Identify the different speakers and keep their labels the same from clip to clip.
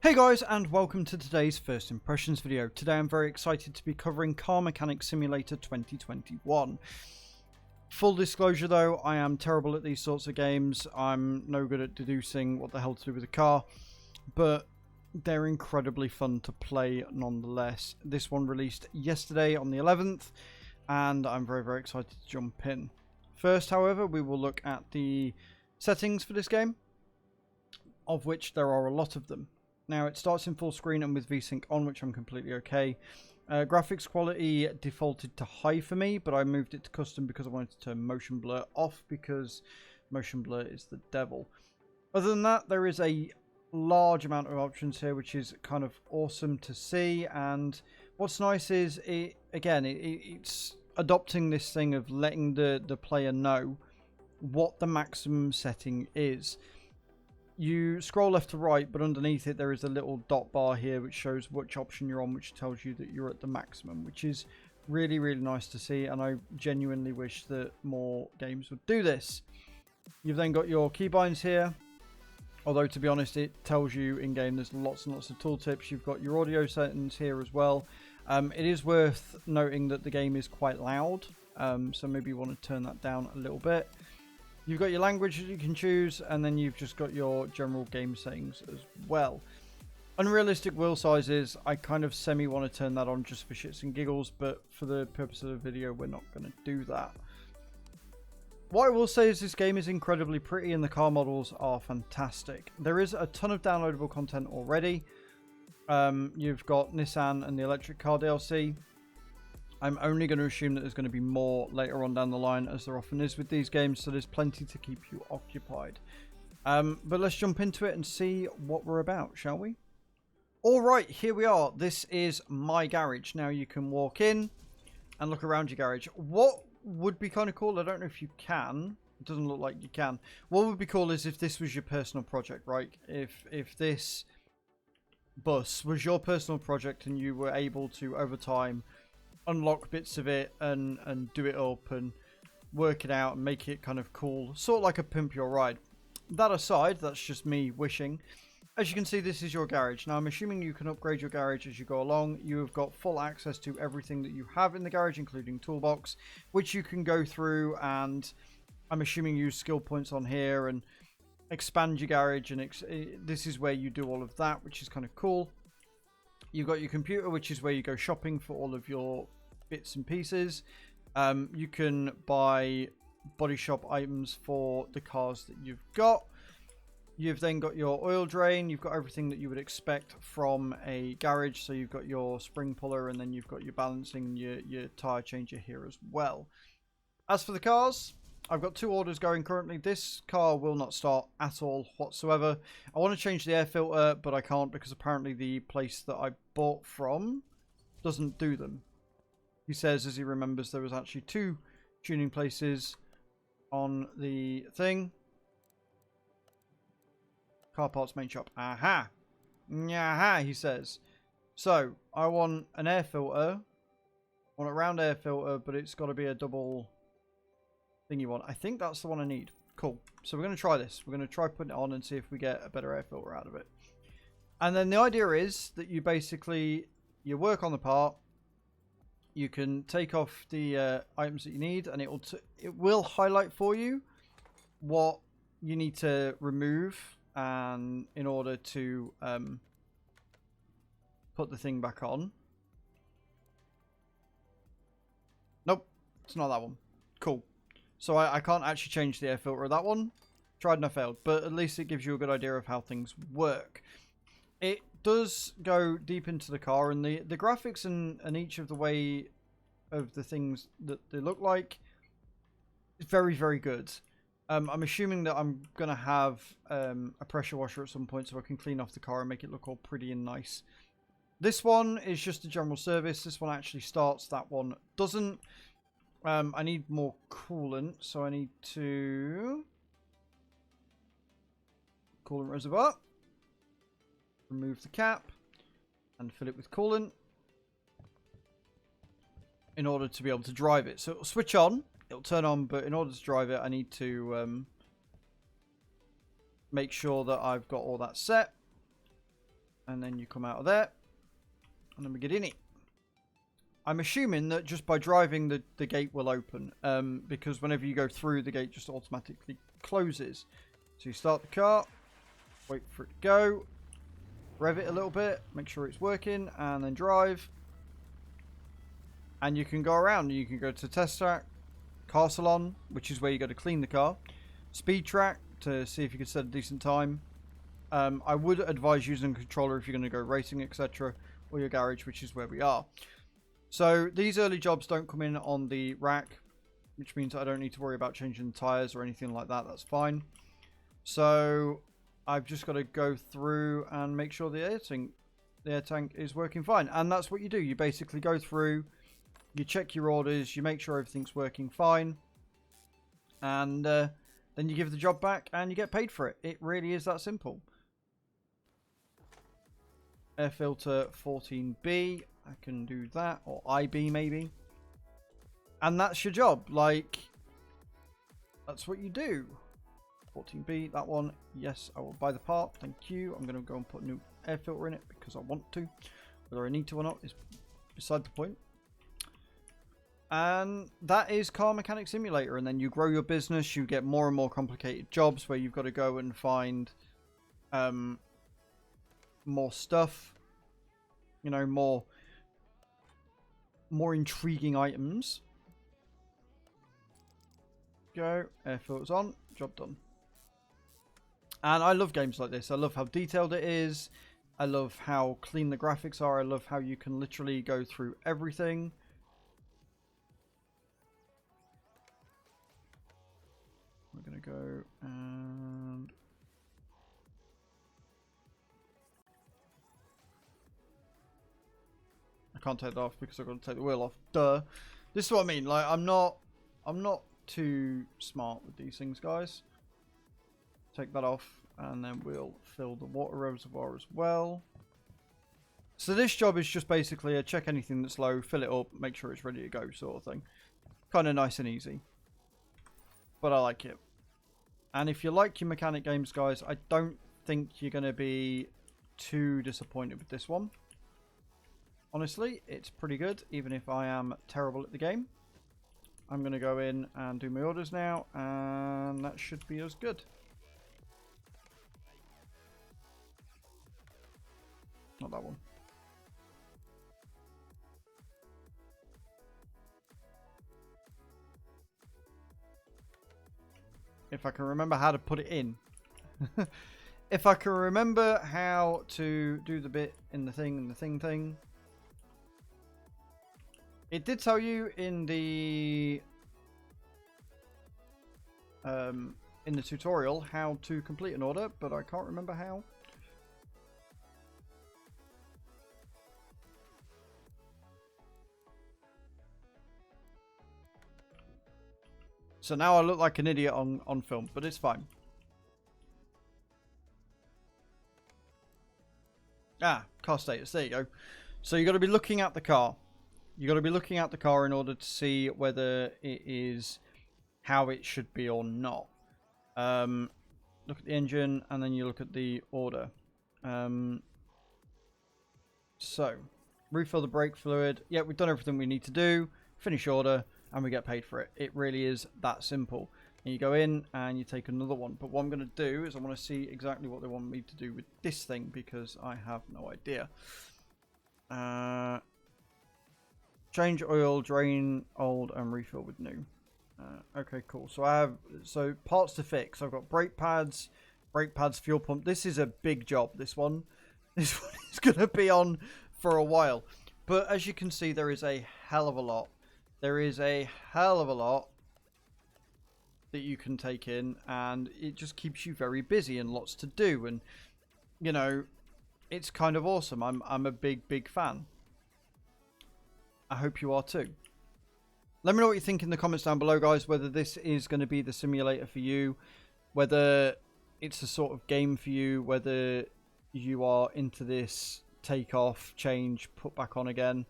Speaker 1: Hey guys, and welcome to today's first impressions video. Today I'm very excited to be covering Car Mechanic Simulator 2021. Full disclosure though, I am terrible at these sorts of games. I'm no good at deducing what the hell to do with a car, but they're incredibly fun to play nonetheless. This one released yesterday on the 11th, and I'm very excited to jump in. First, however, we will look at the settings for this game, of which there are a lot of them. Now, it starts in full screen and with VSync on, which I'm completely okay. Graphics quality defaulted to high for me, but I moved it to custom because I wanted to turn motion blur off, because motion blur is the devil. Other than that, there is a large amount of options here, which is kind of awesome to see. And what's nice is, it's adopting this thing of letting the player know what the maximum setting is. You scroll left to right, but underneath it there is a little dot bar here which shows which option you're on, which tells you that you're at the maximum, which is really nice to see, and I genuinely wish that more games would do this. You've then got your keybinds here, although to be honest it tells you in game there's lots and lots of tooltips. You've got your audio settings here as well. It is worth noting that the game is quite loud, so maybe you want to turn that down a little bit. You've got your language that you can choose, and then you've just got your general game settings as well. Unrealistic wheel sizes, I kind of semi want to turn that on just for shits and giggles, but for the purpose of the video, we're not going to do that. What I will say is this game is incredibly pretty and the car models are fantastic. There is a ton of downloadable content already. You've got Nissan and the electric car DLC. I'm only going to assume that there's going to be more later on down the line, as there often is with these games, so there's plenty to keep you occupied. But let's jump into it and see what we're about, shall we? Alright, here we are. This is my garage. Now you can walk in and look around your garage. What would be kind of cool, I don't know if you can, it doesn't look like you can. What would be cool is if this was your personal project, right? If this bus was your personal project and you were able to, over time, unlock bits of it and do it up and work it out and make it kind of cool, sort of like a pimp your ride. That aside, that's just me wishing. As you can see, this is your garage. Now I'm assuming you can upgrade your garage as you go along. You have got full access to everything that you have in the garage, including toolbox, which you can go through, and I'm assuming use skill points on here and expand your garage, and this is where you do all of that, which is kind of cool. You've got your computer, which is where you go shopping for all of your bits and pieces. You can buy body shop items for the cars that you've got. You've then got your oil drain. You've got everything that you would expect from a garage. So you've got your spring puller, and then you've got your balancing, your tire changer here as well. As for the cars, I've got two orders going currently. This car will not start at all whatsoever. I want to change the air filter, but I can't because apparently the place that I bought from doesn't do them. He says, as he remembers, there was actually two tuning places on the thing. Car parts main shop. Aha. Aha, he says. So, I want an air filter. I want a round air filter, but it's got to be a double thing you want. I think that's the one I need. Cool. So we're going to try this. We're going to try putting it on and see if we get a better air filter out of it. And then the idea is that you basically, you work on the part. You can take off the items that you need, and it will highlight for you what you need to remove, and in order to put the thing back on. Nope, it's not that one. Cool. So I can't actually change the air filter of that one. Tried and I failed, but at least it gives you a good idea of how things work. It does go deep into the car, and the graphics and each of the way of the things that they look like is very good. I'm assuming that I'm going to have a pressure washer at some point so I can clean off the car and make it look all pretty and nice. This one is just a general service. This one actually starts, that one doesn't. I need more coolant, so I need to coolant reservoir. Remove the cap and fill it with coolant in order to be able to drive it. So it'll switch on, it'll turn on, but in order to drive it, I need to make sure that I've got all that set. And then you come out of there. And then we get in it. I'm assuming that just by driving the gate will open. Because whenever you go through, the gate just automatically closes. So you start the car. Wait for it to go. Rev it a little bit. Make sure it's working. And then drive. And you can go around. You can go to test track. Car salon, which is where you go to clean the car. Speed track to see if you can set a decent time. I would advise using a controller if you're going to go racing, etc. Or your garage, which is where we are. So these early jobs don't come in on the rack, which means I don't need to worry about changing the tyres or anything like that. That's fine. So I've just got to go through and make sure the air tank is working fine. And that's what you do. You basically go through, you check your orders, you make sure everything's working fine. And then you give the job back and you get paid for it. It really is that simple. Air filter 14B. I can do that. Or IB maybe. And that's your job. Like, that's what you do. 14B, that one. Yes, I will buy the part. Thank you. I'm going to go and put a new air filter in it because I want to. Whether I need to or not is beside the point. And that is Car Mechanic Simulator. And then you grow your business. You get more and more complicated jobs where you've got to go and find more stuff. You know, more intriguing items. Go. Air filters on. Job done. And I love games like this. I love how detailed it is. I love how clean the graphics are. I love how you can literally go through everything. We're going to go and... I can't take that off because I've got to take the wheel off. Duh. This is what I mean. Like, I'm not too smart with these things, guys. Take that off and then we'll fill the water reservoir as well. So this job is just basically a check anything that's low, fill it up, make sure it's ready to go sort of thing. Kind of nice and easy. But I like it. And if you like your mechanic games, guys, I don't think you're going to be too disappointed with this one. Honestly, it's pretty good, even if I am terrible at the game. I'm going to go in and do my orders now, and that should be as good. Not that one. If I can remember how to put it in. If I can remember how to do the bit in the thing and the thing. It did tell you in the tutorial how to complete an order, but I can't remember how. So now I look like an idiot on film, but it's fine. Ah, car status. There you go. So you've got to be looking at the car. You've got to be looking at the car in order to see whether it is how it should be or not. Look at the engine and then you look at the order. So, refill the brake fluid. Yeah, we've done everything we need to do. Finish order and we get paid for it. It really is that simple. And you go in and you take another one. But what I'm going to do is I want to see exactly what they want me to do with this thing because I have no idea. Change oil, drain old, and refill with new. Okay, cool. So I have parts to fix. I've got brake pads, fuel pump. This is a big job. This one is going to be on for a while. But as you can see, there is a hell of a lot. There is a hell of a lot that you can take in, and it just keeps you very busy and lots to do. And you know, it's kind of awesome. I'm a big fan. I hope you are too. Let me know what you think in the comments down below, guys, whether this is going to be the simulator for you, whether it's a sort of game for you, whether you are into this take off, change, put back on again.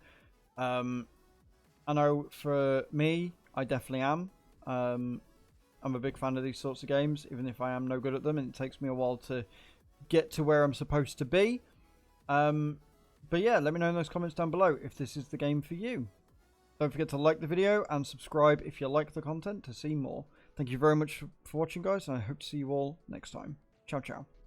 Speaker 1: I know for me, I definitely am. I'm a big fan of these sorts of games, even if I am no good at them and it takes me a while to get to where I'm supposed to be. But yeah, let me know in those comments down below if this is the game for you. Don't forget to like the video and subscribe if you like the content to see more. Thank you very much for watching, guys, and I hope to see you all next time. Ciao, ciao.